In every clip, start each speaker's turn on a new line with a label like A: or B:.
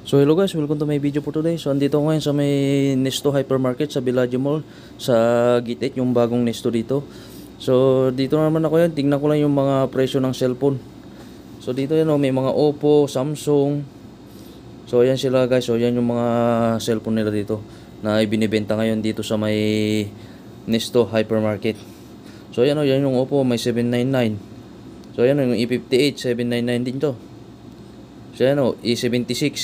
A: So hello guys, welcome to my video for today. So andito ako ngayon sa may Nesto Hypermarket sa Villaggio Mall sa Gate 8, yung bagong Nesto dito. So dito naman ako yan, tingnan ko lang yung mga presyo ng cellphone. So dito yan may mga Oppo, Samsung. So ayan sila guys, so yan yung mga cellphone nila dito na ibinibenta ngayon dito sa may Nesto Hypermarket. So ayan yan yung Oppo, may 799. So ayan yung E58, 799 din to. So yan E76.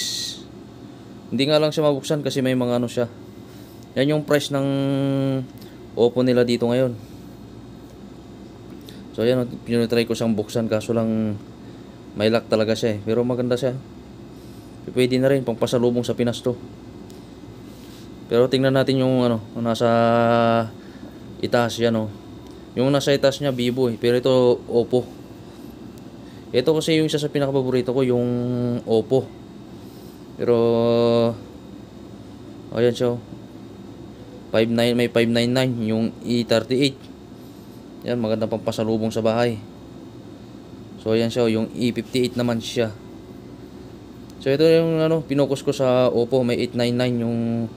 A: Hindi nga lang siya mabuksan kasi may mga ano siya. Yan yung price ng Oppo nila dito ngayon. So yan pinutry ko siyang buksan kaso lang may lock talaga siya pero maganda siya. Pwede na rin pang pasalubong sa Pinas to. Pero tingnan natin yung nasa itaas yan Yung nasa itaas niya Vivo pero ito Oppo. Ito kasi yung isa sa pinaka-paborito ko, yung Oppo. Pero ayan siya. 59 may 599 yung E38. Yan magandang pampasalubong sa bahay. So ayan siya, yung E58 naman siya. So ito yung pinokus ko sa Oppo, may 899 yung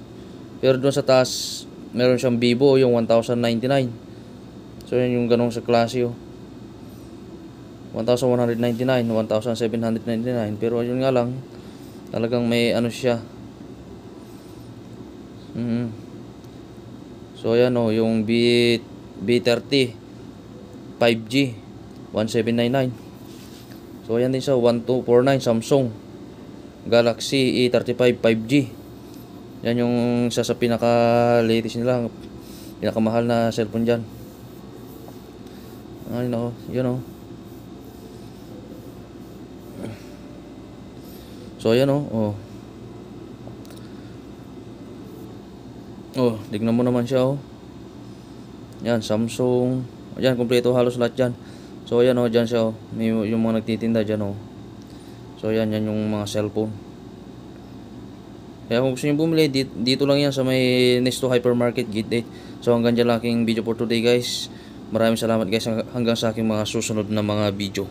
A: pero doon sa taas meron siyang Vivo yung 1099. So yan yung ganong sa klase 1,199, 1,799 pero yun nga lang talagang may siya. So ayan yung B30 5G 1799. So ayan din siya 1249 Samsung Galaxy E35 5G. Yan yung isa sa pinaka latest nila, pinakamahal na cellphone dyan. Yun So ayan tignan mo naman siya Yan Samsung. Ayan kumpleto halos lahat dyan. So ayan dyan siya may yung mga nagtitinda dyan So ayan yan yung mga cellphone. Kaya kung gusto nyo bumili dito lang yan sa may Nesto Hypermarket Gate 8. So hanggang dyan lang aking video for today guys. Maraming salamat guys hanggang sa aking mga susunod na mga video.